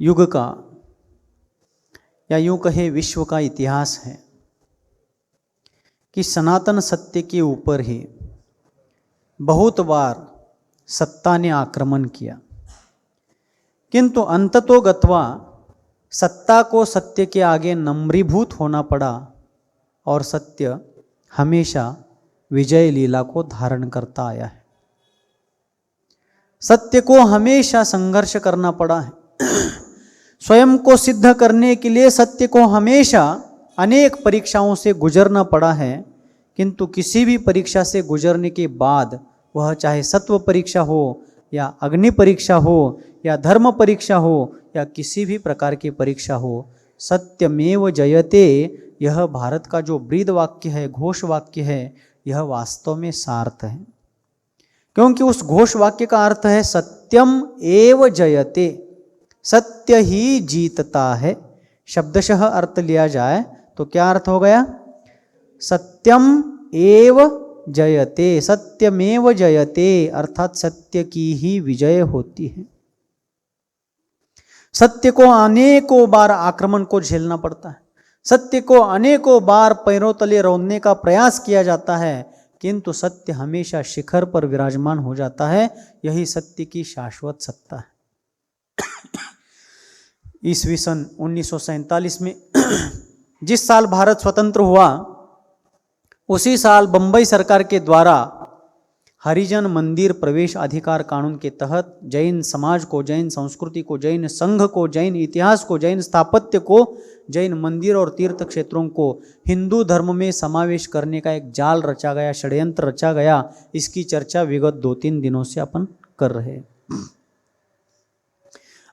युग का या यूं कहे विश्व का इतिहास है कि सनातन सत्य के ऊपर ही बहुत बार सत्ता ने आक्रमण किया, किंतु अंततोगत्वा सत्ता को सत्य के आगे नम्रीभूत होना पड़ा और सत्य हमेशा विजय लीला को धारण करता आया है। सत्य को हमेशा संघर्ष करना पड़ा है। स्वयं को सिद्ध करने के लिए सत्य को हमेशा अनेक परीक्षाओं से गुजरना पड़ा है, किंतु किसी भी परीक्षा से गुजरने के बाद वह चाहे सत्व परीक्षा हो या अग्नि परीक्षा हो या धर्म परीक्षा हो या किसी भी प्रकार की परीक्षा हो, सत्यमेव जयते, यह भारत का जो ब्रीद वाक्य है, घोष वाक्य है, यह वास्तव में सार्थ है। क्योंकि उस घोष वाक्य का अर्थ है सत्यम एव जयते, सत्य ही जीतता है। शब्दशः अर्थ लिया जाए तो क्या अर्थ हो गया? सत्यम एव जयते, सत्यमेव जयते, अर्थात सत्य की ही विजय होती है। सत्य को अनेकों बार आक्रमण को झेलना पड़ता है, सत्य को अनेकों बार पैरों तले रौंदने का प्रयास किया जाता है, किंतु सत्य हमेशा शिखर पर विराजमान हो जाता है। यही सत्य की शाश्वत सत्ता है। ईस्वी सन 1947 में जिस साल भारत स्वतंत्र हुआ, उसी साल बंबई सरकार के द्वारा हरिजन मंदिर प्रवेश अधिकार कानून के तहत जैन समाज को, जैन संस्कृति को, जैन संघ को, जैन इतिहास को, जैन स्थापत्य को, जैन मंदिर और तीर्थ क्षेत्रों को हिंदू धर्म में समावेश करने का एक जाल रचा गया, षड्यंत्र रचा गया। इसकी चर्चा विगत 2-3 दिनों से अपन कर रहे हैं।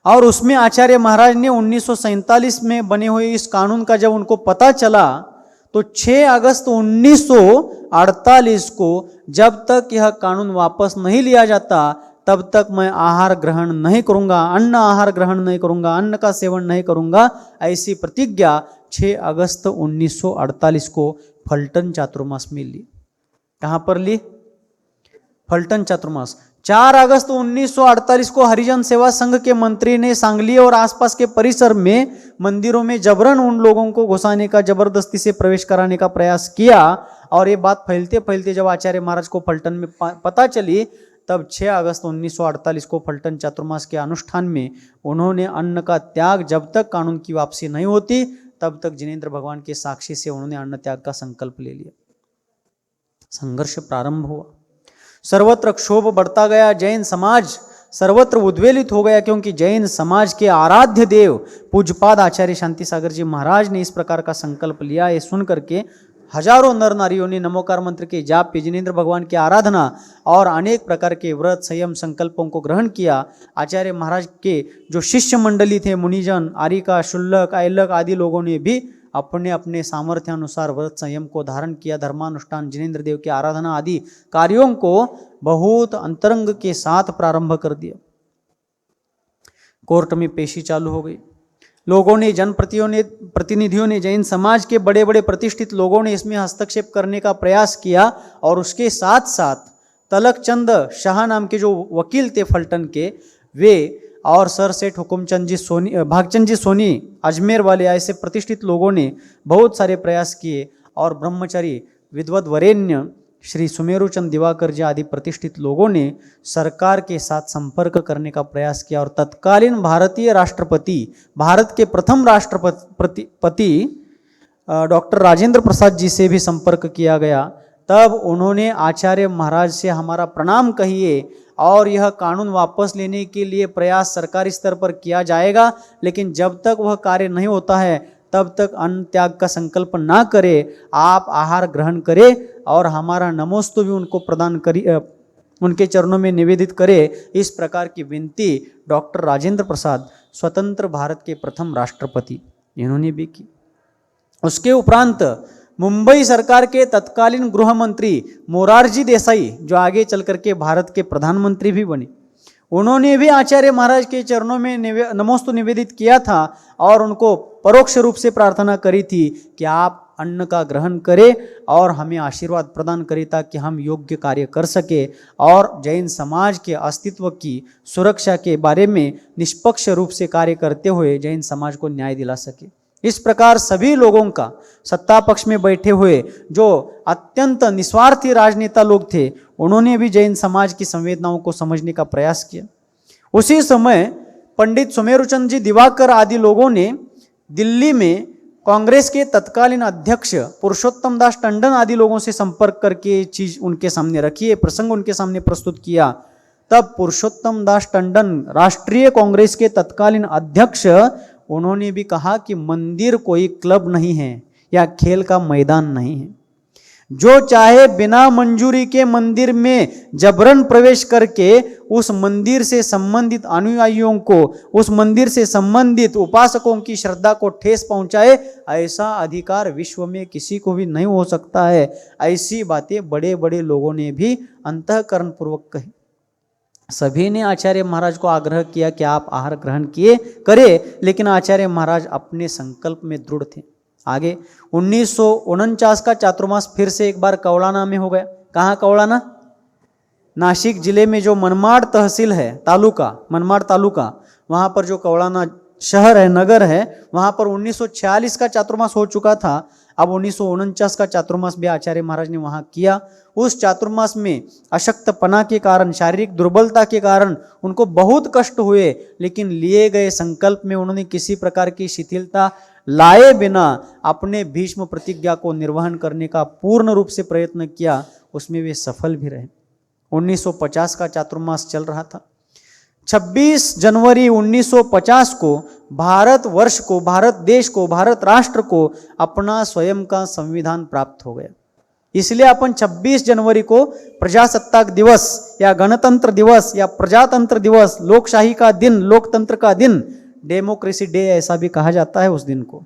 और उसमें आचार्य महाराज ने 1947 में बने हुए इस कानून का जब उनको पता चला तो 6 अगस्त 1948 को जब तक यह कानून वापस नहीं लिया जाता तब तक मैं आहार ग्रहण नहीं करूंगा, अन्न आहार ग्रहण नहीं करूंगा, अन्न का सेवन नहीं करूंगा, ऐसी प्रतिज्ञा 6 अगस्त 1948 को फलटन चातुर्मास में ली। कहां पर ली? फलटन चातुर्मास। 4 अगस्त 1948 को हरिजन सेवा संघ के मंत्री ने सांगली और आसपास के परिसर में मंदिरों में जबरन उन लोगों को घुसाने का, जबरदस्ती से प्रवेश कराने का प्रयास किया। और ये बात फैलते फैलते जब आचार्य महाराज को फलटन में पता चली, तब 6 अगस्त 1948 को फलटन चातुर्मास के अनुष्ठान में उन्होंने अन्न का त्याग, जब तक कानून की वापसी नहीं होती तब तक जिनेंद्र भगवान के साक्षी से उन्होंने अन्न त्याग का संकल्प ले लिया। संघर्ष प्रारंभ हुआ, सर्वत्र क्षोभ बढ़ता गया, जैन समाज सर्वत्र उद्वेलित हो गया, क्योंकि जैन समाज के आराध्य देव पूज्यपाद आचार्य शांति सागर जी महाराज ने इस प्रकार का संकल्प लिया। ये सुन करके हजारों नर नारियों ने नमोकार मंत्र के जाप पे, जिनेंद्र भगवान की आराधना और अनेक प्रकार के व्रत, संयम, संकल्पों को ग्रहण किया। आचार्य महाराज के जो शिष्य मंडली थे, मुनिजन, आरिका, शुल्लक, ऐलक आदि लोगों ने भी अपने अपने सामर्थ्य अनुसार व्रत संयम को धारण किया। धर्मानुष्ठान, जिनेंद्र देव की आराधना आदि कार्यों को बहुत अंतरंग के साथ प्रारंभ कर दिया। कोर्ट में पेशी चालू हो गई। लोगों ने, जनप्रतिनिधियों ने, जैन समाज के बड़े बड़े प्रतिष्ठित लोगों ने इसमें हस्तक्षेप करने का प्रयास किया। और उसके साथ साथ तलकचंद शाह नाम के जो वकील थे फलटन के, वे और सर सेठ हुकुमचंद जी सोनी, भागचंद जी सोनी अजमेर वाले, ऐसे प्रतिष्ठित लोगों ने बहुत सारे प्रयास किए। और ब्रह्मचारी विद्वत वरेण्य श्री सुमेरुचंद दिवाकर जी आदि प्रतिष्ठित लोगों ने सरकार के साथ संपर्क करने का प्रयास किया। और तत्कालीन भारतीय राष्ट्रपति, भारत के प्रथम राष्ट्रपति डॉक्टर राजेंद्र प्रसाद जी से भी संपर्क किया गया। तब उन्होंने आचार्य महाराज से हमारा प्रणाम कहिए और यह कानून वापस लेने के लिए प्रयास सरकारी स्तर पर किया जाएगा, लेकिन जब तक वह कार्य नहीं होता है तब तक अन्न त्याग का संकल्प ना करें, आप आहार ग्रहण करें और हमारा नमोस्तु भी उनको प्रदान करिए, उनके चरणों में निवेदित करें। इस प्रकार की विनती डॉक्टर राजेंद्र प्रसाद, स्वतंत्र भारत के प्रथम राष्ट्रपति, इन्होंने भी की। उसके उपरांत मुंबई सरकार के तत्कालीन गृह मंत्री मोरारजी देसाई, जो आगे चल करके भारत के प्रधानमंत्री भी बने, उन्होंने भी आचार्य महाराज के चरणों में नमोस्तु निवेदित किया था और उनको परोक्ष रूप से प्रार्थना करी थी कि आप अन्न का ग्रहण करे और हमें आशीर्वाद प्रदान करे ताकि हम योग्य कार्य कर सके और जैन समाज के अस्तित्व की सुरक्षा के बारे में निष्पक्ष रूप से कार्य करते हुए जैन समाज को न्याय दिला सके। इस प्रकार सभी लोगों का सत्ता पक्ष में बैठे हुए जो अत्यंत निस्वार्थी राजनेता लोग थे, उन्होंने भी जैन समाज की संवेदनाओं को समझने का प्रयास किया। उसी समय पंडित सुमेरुचंद जी दिवाकर आदि लोगों ने दिल्ली में कांग्रेस के तत्कालीन अध्यक्ष पुरुषोत्तम दास टंडन आदि लोगों से संपर्क करके चीज उनके सामने रखी है, प्रसंग उनके सामने प्रस्तुत किया। तब पुरुषोत्तम दास टंडन राष्ट्रीय कांग्रेस के तत्कालीन अध्यक्ष, उन्होंने भी कहा कि मंदिर कोई क्लब नहीं है या खेल का मैदान नहीं है। जो चाहे बिना मंजूरी के मंदिर में जबरन प्रवेश करके उस मंदिर से संबंधित अनुयायियों को, उस मंदिर से संबंधित उपासकों की श्रद्धा को ठेस पहुंचाए, ऐसा अधिकार विश्व में किसी को भी नहीं हो सकता है। ऐसी बातें बड़े बड़े लोगों ने भी अंतःकरण पूर्वक कही। सभी ने आचार्य महाराज को आग्रह किया कि आप आहार ग्रहण किए करें, लेकिन आचार्य महाराज अपने संकल्प में दृढ़ थे। आगे 1949 का चातुर्मास फिर से एक बार कौलाना में हो गया। कहाँ कौलाना? नासिक जिले में जो मनमाड़ तहसील है, तालुका, मनमाड़ तालुका, वहाँ पर जो कौलाना शहर है, नगर है, वहाँ पर 1946 का चातुर्मास हो चुका था। अब 1949 का चातुर्मास भी आचार्य महाराज ने वहाँ किया। उस चातुर्मास में अशक्तपना के कारण, शारीरिक दुर्बलता के कारण उनको बहुत कष्ट हुए, लेकिन लिए गए संकल्प में उन्होंने किसी प्रकार की शिथिलता लाए बिना अपने भीष्म प्रतिज्ञा को निर्वहन करने का पूर्ण रूप से प्रयत्न किया। उसमें वे सफल भी रहे। 1950 का चातुर्मास चल रहा था। 26 जनवरी 1950 को भारत वर्ष को, भारत देश को, भारत राष्ट्र को अपना स्वयं का संविधान प्राप्त हो गया। इसलिए अपन 26 जनवरी को प्रजासत्ताक दिवस या गणतंत्र दिवस या प्रजातंत्र दिवस, लोकशाही का दिन, लोकतंत्र का दिन, डेमोक्रेसी डे ऐसा भी कहा जाता है उस दिन को।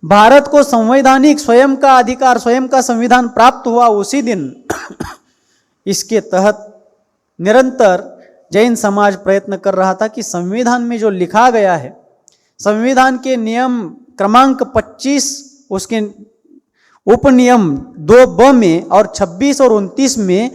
भारत को संवैधानिक स्वयं का अधिकार, स्वयं का संविधान प्राप्त हुआ उसी दिन। इसके तहत निरंतर जैन समाज प्रयत्न कर रहा था कि संविधान में जो लिखा गया है, संविधान के नियम क्रमांक 25 उसके उपनियम 2ब में और 26 और 29 में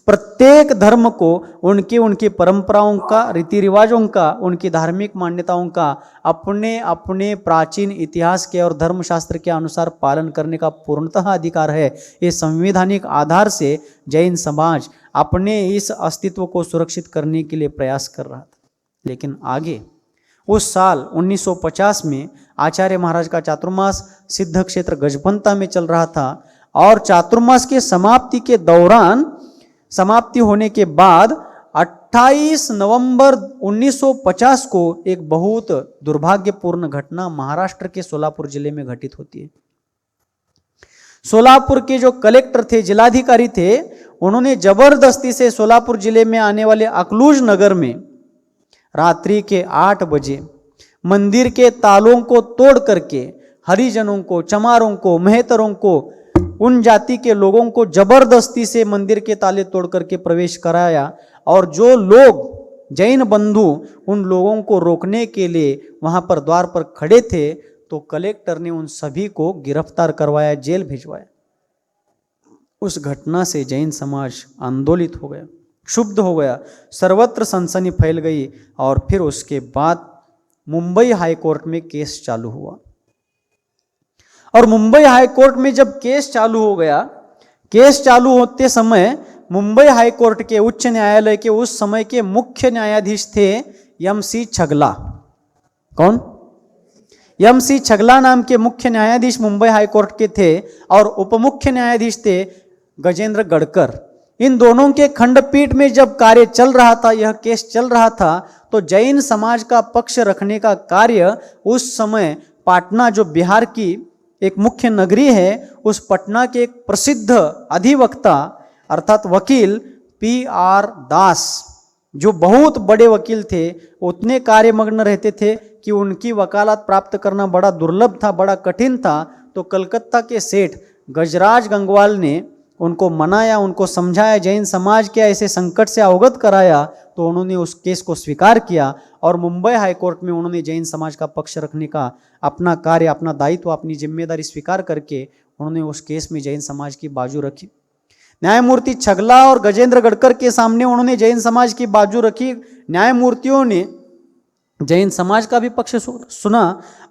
प्रत्येक धर्म को उनके परंपराओं का, रीति रिवाजों का, उनकी धार्मिक मान्यताओं का अपने अपने प्राचीन इतिहास के और धर्मशास्त्र के अनुसार पालन करने का पूर्णतः अधिकार है। ये संवैधानिक आधार से जैन समाज अपने इस अस्तित्व को सुरक्षित करने के लिए प्रयास कर रहा था। लेकिन आगे उस साल 1950 में आचार्य महाराज का चातुर्मास सिद्ध क्षेत्र गजपंता में चल रहा था और चातुर्मास के समाप्ति के दौरान, समाप्ति होने के बाद 28 नवंबर 1950 को एक बहुत दुर्भाग्यपूर्ण घटना महाराष्ट्र के सोलापुर जिले में घटित होती है। सोलापुर के जो कलेक्टर थे, जिलाधिकारी थे, उन्होंने जबरदस्ती से सोलापुर जिले में आने वाले अकलूज नगर में रात्रि के 8 बजे मंदिर के तालों को तोड़ करके हरिजनों को, चमारों को, मेहतरों को, उन जाति के लोगों को जबरदस्ती से मंदिर के ताले तोड़ करके प्रवेश कराया। और जो लोग जैन बंधु उन लोगों को रोकने के लिए वहां पर द्वार पर खड़े थे, तो कलेक्टर ने उन सभी को गिरफ्तार करवाया, जेल भिजवाया। उस घटना से जैन समाज आंदोलित हो गया, क्षुब्ध हो गया, सर्वत्र सनसनी फैल गई। और फिर उसके बाद मुंबई हाई कोर्ट में केस चालू हुआ। और मुंबई हाई कोर्ट में जब केस चालू हो गया, केस चालू होते समय मुंबई हाई कोर्ट के उच्च न्यायालय के उस समय के मुख्य न्यायाधीश थे एम.सी. छगला। कौन? एम.सी. छगला नाम के मुख्य न्यायाधीश मुंबई हाई कोर्ट के थे और उपमुख्य न्यायाधीश थे गजेंद्र गढ़कर। इन दोनों के खंडपीठ में जब कार्य चल रहा था, यह केस चल रहा था, तो जैन समाज का पक्ष रखने का कार्य उस समय पाटना, जो बिहार की एक मुख्य नगरी है, उस पटना के एक प्रसिद्ध अधिवक्ता अर्थात वकील P.R. दास, जो बहुत बड़े वकील थे, उतने कार्यमग्न रहते थे कि उनकी वकालत प्राप्त करना बड़ा दुर्लभ था, बड़ा कठिन था। तो कलकत्ता के सेठ गजराज गंगवाल ने उनको मनाया, उनको समझाया, जैन समाज के ऐसे संकट से अवगत कराया। तो उन्होंने उस केस को स्वीकार किया और मुंबई हाईकोर्ट में उन्होंने जैन समाज का पक्ष रखने का अपना कार्य, अपना दायित्व, अपनी जिम्मेदारी स्वीकार करके उन्होंने उस केस में जैन समाज की बाजू रखी। न्यायमूर्ति छगला और गजेंद्र गढ़कर के सामने उन्होंने जैन समाज की बाजू रखी। न्यायमूर्तियों ने जैन समाज का भी पक्ष सुना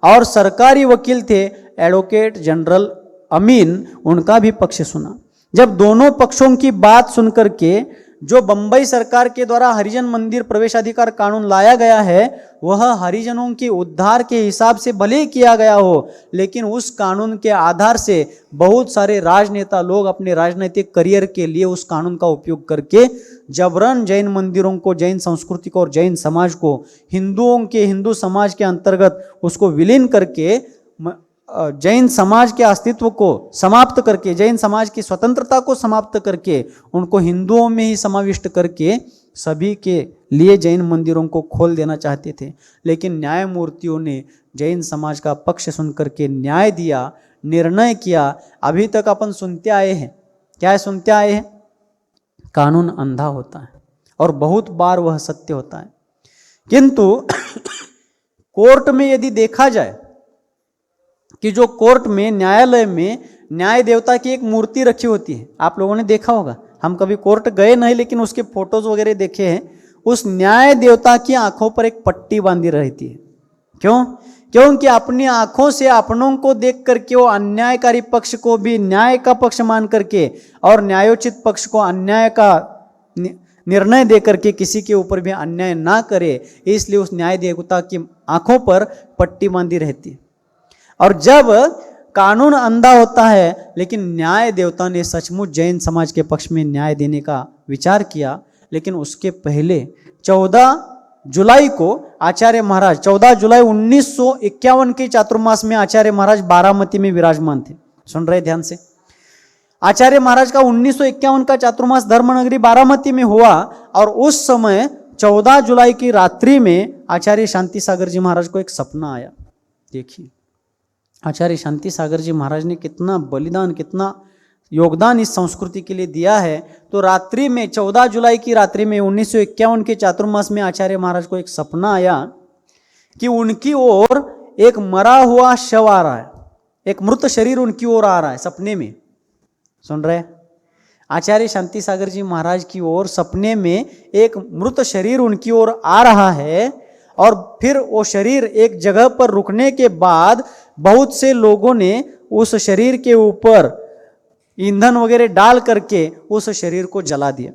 और सरकारी वकील थे एडवोकेट जनरल अमीन, उनका भी पक्ष सुना। जब दोनों पक्षों की बात सुनकर के जो बंबई सरकार के द्वारा हरिजन मंदिर प्रवेशाधिकार कानून लाया गया है वह हरिजनों के उद्धार के हिसाब से भले ही किया गया हो, लेकिन उस कानून के आधार से बहुत सारे राजनेता लोग अपने राजनीतिक करियर के लिए उस कानून का उपयोग करके जबरन जैन मंदिरों को, जैन संस्कृति को और जैन समाज को हिंदुओं के, हिंदू समाज के अंतर्गत उसको विलीन करके जैन समाज के अस्तित्व को समाप्त करके, जैन समाज की स्वतंत्रता को समाप्त करके उनको हिंदुओं में ही समाविष्ट करके सभी के लिए जैन मंदिरों को खोल देना चाहते थे। लेकिन न्यायमूर्तियों ने जैन समाज का पक्ष सुनकर के न्याय दिया, निर्णय किया। अभी तक अपन सुनते आए हैं, क्या सुनते आए हैं? कानून अंधा होता है और बहुत बार वह सत्य होता है। किंतु कोर्ट में यदि देखा जाए कि जो कोर्ट में, न्यायालय में न्याय देवता की एक मूर्ति रखी होती है, आप लोगों ने देखा होगा, हम कभी कोर्ट गए नहीं लेकिन उसके फोटोज वगैरह देखे हैं। उस न्याय देवता की आंखों पर एक पट्टी बांधी रहती है। क्यों? क्योंकि अपनी आंखों से अपनों को देख करके वो अन्यायकारी पक्ष को भी न्याय का पक्ष मान करके और न्यायोचित पक्ष को अन्याय का निर्णय दे करके किसी के ऊपर भी अन्याय ना करे, इसलिए उस न्याय देवता की आंखों पर पट्टी बांधी रहती है। और जब कानून अंधा होता है लेकिन न्याय देवता ने सचमुच जैन समाज के पक्ष में न्याय देने का विचार किया, लेकिन उसके पहले 14 जुलाई को आचार्य महाराज, 14 जुलाई 1951 के चातुर्मास में आचार्य महाराज बारामती में विराजमान थे। सुन रहे ध्यान से? आचार्य महाराज का 1951 का चातुर्मास धर्मनगरी बारामती में हुआ और उस समय 14 जुलाई की रात्रि में आचार्य शांति सागर जी महाराज को एक सपना आया। देखिए आचार्य शांति सागर जी महाराज ने कितना बलिदान, कितना योगदान इस संस्कृति के लिए दिया है। तो रात्रि में 14 जुलाई की रात्रि में 1951 के चातुर्मास में आचार्य महाराज को एक सपना आया कि उनकी ओर एक मरा हुआ शव आ रहा है, एक मृत शरीर उनकी ओर आ रहा है सपने में। सुन रहे? आचार्य शांति सागर जी महाराज की ओर सपने में एक मृत शरीर उनकी ओर आ रहा है और फिर वो शरीर एक जगह पर रुकने के बाद बहुत से लोगों ने उस शरीर के ऊपर ईंधन वगैरह डाल करके उस शरीर को जला दिया।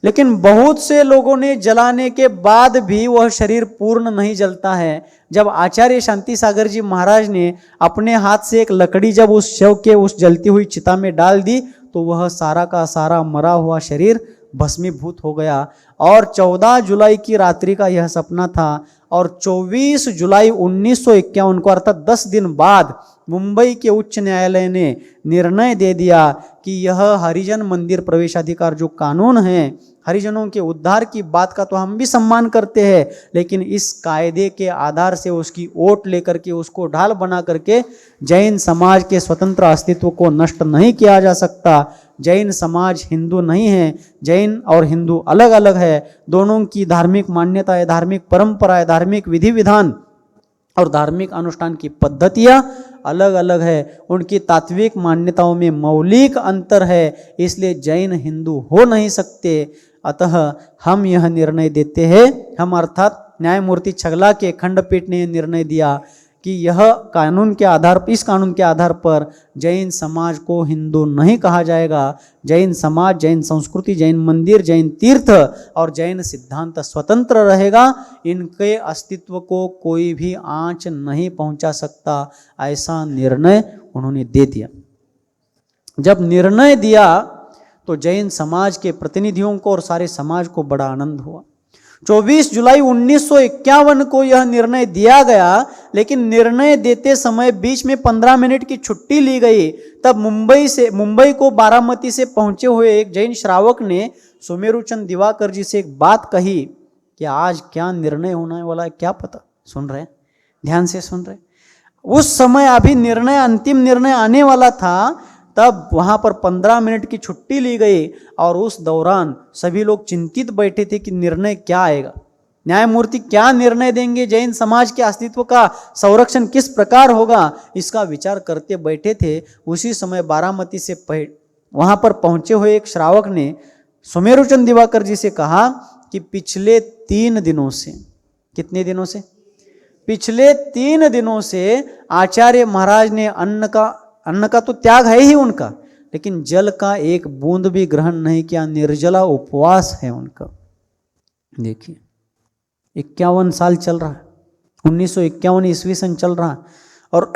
लेकिन बहुत से लोगों ने जलाने के बाद भी वह शरीर पूर्ण नहीं जलता है। जब आचार्य शांति सागर जी महाराज ने अपने हाथ से एक लकड़ी जब उस शव के उस जलती हुई चिता में डाल दी तो वह सारा का सारा मरा हुआ शरीर भस्मीभूत हो गया। और 14 जुलाई की रात्रि का यह सपना था और 24 जुलाई 1951 को अर्थात 10 दिन बाद मुंबई के उच्च न्यायालय ने निर्णय दे दिया कि यह हरिजन मंदिर प्रवेशाधिकार जो कानून है, हरिजनों के उद्धार की बात का तो हम भी सम्मान करते हैं, लेकिन इस कायदे के आधार से उसकी ओट लेकर के उसको ढाल बना करके जैन समाज के स्वतंत्र अस्तित्व को नष्ट नहीं किया जा सकता। जैन समाज हिंदू नहीं है, जैन और हिंदू अलग अलग है। दोनों की धार्मिक मान्यताएं, धार्मिक परंपराएं, धार्मिक विधि विधान और धार्मिक अनुष्ठान की पद्धतियां अलग अलग है। उनकी तात्विक मान्यताओं में मौलिक अंतर है, इसलिए जैन हिंदू हो नहीं सकते। अतः हम यह निर्णय देते हैं, हम अर्थात न्यायमूर्ति छगला के खंडपीठ ने यह निर्णय दिया कि यह कानून के आधार पर, इस कानून के आधार पर जैन समाज को हिंदू नहीं कहा जाएगा। जैन समाज, जैन संस्कृति, जैन मंदिर, जैन तीर्थ और जैन सिद्धांत स्वतंत्र रहेगा। इनके अस्तित्व को कोई भी आंच नहीं पहुंचा सकता, ऐसा निर्णय उन्होंने दे दिया। जब निर्णय दिया तो जैन समाज के प्रतिनिधियों को और सारे समाज को बड़ा आनंद हुआ। 24 जुलाई 1951 को यह निर्णय दिया गया, लेकिन निर्णय देते समय बीच में 15 मिनट की छुट्टी ली गई। तब मुंबई को बारामती से पहुंचे हुए एक जैन श्रावक ने सुमेरुचंद दिवाकर जी से एक बात कही कि आज क्या निर्णय होने वाला है क्या पता। सुन रहे? ध्यान से सुन रहे? उस समय अभी निर्णय, अंतिम निर्णय आने वाला था तब वहां पर 15 मिनट की छुट्टी ली गई और उस दौरान सभी लोग चिंतित बैठे थे कि निर्णय क्या आएगा, न्यायमूर्ति क्या निर्णय देंगे, जैन समाज के अस्तित्व का संरक्षण किस प्रकार होगा, इसका विचार करते बैठे थे। उसी समय बारामती से वहां पर पहुंचे हुए एक श्रावक ने सुमेरुचंद दिवाकर जी से कहा कि पिछले 3 दिनों से, कितने दिनों से, पिछले 3 दिनों से आचार्य महाराज ने अन्न का तो त्याग है ही उनका, लेकिन जल का एक बूंद भी ग्रहण नहीं किया, निर्जला उपवास है उनका। देखिए 51 साल चल रहा है, 1951 ईस्वी सन चल रहा है और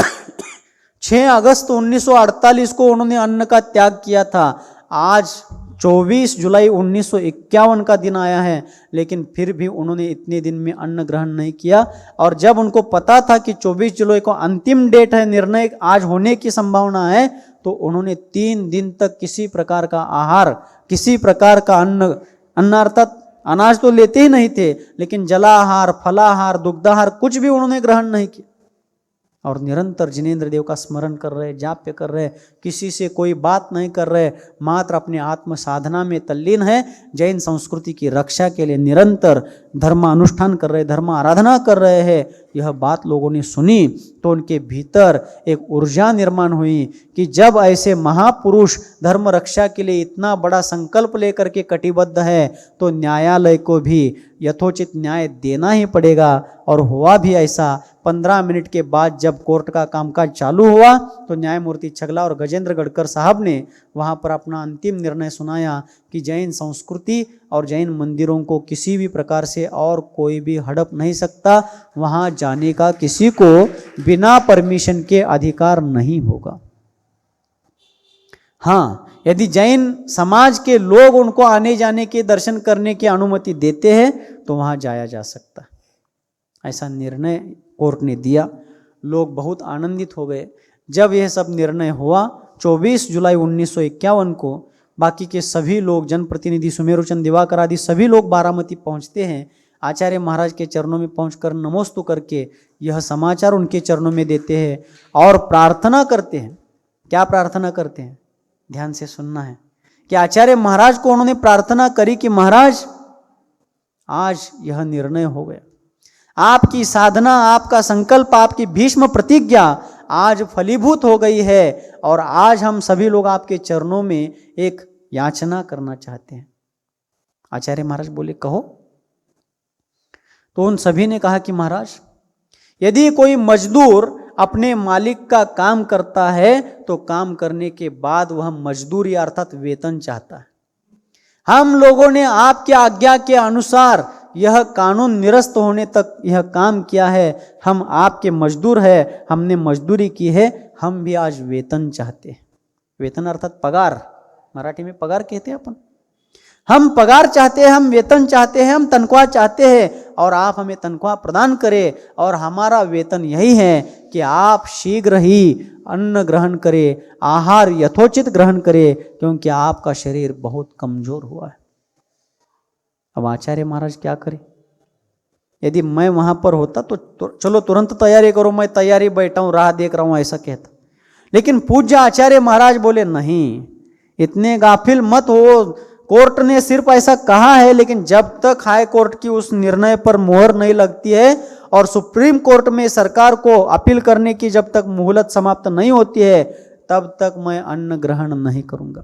6 अगस्त 1948 को उन्होंने अन्न का त्याग किया था। आज 24 जुलाई 1951 का दिन आया है, लेकिन फिर भी उन्होंने इतने दिन में अन्न ग्रहण नहीं किया। और जब उनको पता था कि 24 जुलाई को अंतिम डेट है, निर्णय आज होने की संभावना है, तो उन्होंने 3 दिन तक किसी प्रकार का आहार, किसी प्रकार का अन्न अर्थात अनाज तो लेते ही नहीं थे, लेकिन जलाहार, फलाहार, दुग्धाहार कुछ भी उन्होंने ग्रहण नहीं किया और निरंतर जिनेंद्र देव का स्मरण कर रहे, जाप्य कर रहे, किसी से कोई बात नहीं कर रहे, मात्र अपने आत्म साधना में तल्लीन है। जैन संस्कृति की रक्षा के लिए निरंतर धर्मानुष्ठान कर रहे, धर्म आराधना कर रहे हैं। यह बात लोगों ने सुनी तो उनके भीतर एक ऊर्जा निर्माण हुई कि जब ऐसे महापुरुष धर्म रक्षा के लिए इतना बड़ा संकल्प लेकर के कटिबद्ध है, तो न्यायालय को भी यथोचित न्याय देना ही पड़ेगा। और हुआ भी ऐसा। 15 मिनट के बाद जब कोर्ट का कामकाज चालू हुआ तो न्यायमूर्ति छगला और गजेंद्र गढ़कर साहब ने वहां पर अपना अंतिम निर्णय सुनाया कि जैन संस्कृति और जैन मंदिरों को किसी भी प्रकार से और कोई भी हड़प नहीं सकता, वहां जाने का किसी को बिना परमिशन के अधिकार नहीं होगा। हाँ, यदि जैन समाज के लोग उनको आने जाने के, दर्शन करने की अनुमति देते हैं तो वहां जाया जा सकता है। ऐसा निर्णय कोर्ट ने दिया। लोग बहुत आनंदित हो गए जब यह सब निर्णय हुआ। 24 जुलाई 1951 को बाकी के सभी लोग, जनप्रतिनिधि सुमेरुचंद दिवाकर आदि सभी लोग बारामती पहुंचते हैं। आचार्य महाराज के चरणों में पहुंचकर नमोस्तु करके यह समाचार उनके चरणों में देते हैं और प्रार्थना करते हैं। क्या प्रार्थना करते हैं? ध्यान से सुनना है कि आचार्य महाराज को उन्होंने प्रार्थना करी कि महाराज, आज यह निर्णय हो गया, आपकी साधना, आपका संकल्प, आपकी भीष्म प्रतिज्ञा आज फलीभूत हो गई है और आज हम सभी लोग आपके चरणों में एक याचना करना चाहते हैं। आचार्य महाराज बोले, कहो। तो उन सभी ने कहा कि महाराज, यदि कोई मजदूर अपने मालिक का काम करता है तो काम करने के बाद वह मजदूरी अर्थात वेतन चाहता है। हम लोगों ने आपके आज्ञा के अनुसार यह कानून निरस्त होने तक यह काम किया है। हम आपके मजदूर हैं, हमने मजदूरी की है, हम भी आज वेतन चाहते हैं। वेतन अर्थात पगार, मराठी में पगार कहते हैं अपन। हम पगार चाहते हैं, हम वेतन चाहते हैं, हम तनख्वाह चाहते हैं और आप हमें तनख्वाह प्रदान करें। और हमारा वेतन यही है कि आप शीघ्र ही अन्न ग्रहण करें, आहार यथोचित ग्रहण करें, क्योंकि आपका शरीर बहुत कमजोर हुआ है। अब आचार्य महाराज क्या करें? यदि मैं वहां पर होता तो चलो तुरंत तैयारी करो, मैं तैयारी बैठा हूं, राह देख रहा हूं, ऐसा कहता। लेकिन पूज्य आचार्य महाराज बोले, नहीं, इतने गाफिल मत हो। कोर्ट ने सिर्फ ऐसा कहा है, लेकिन जब तक हाई कोर्ट की उस निर्णय पर मोहर नहीं लगती है और सुप्रीम कोर्ट में सरकार को अपील करने की जब तक मुहलत समाप्त नहीं होती है, तब तक मैं अन्न ग्रहण नहीं करूंगा।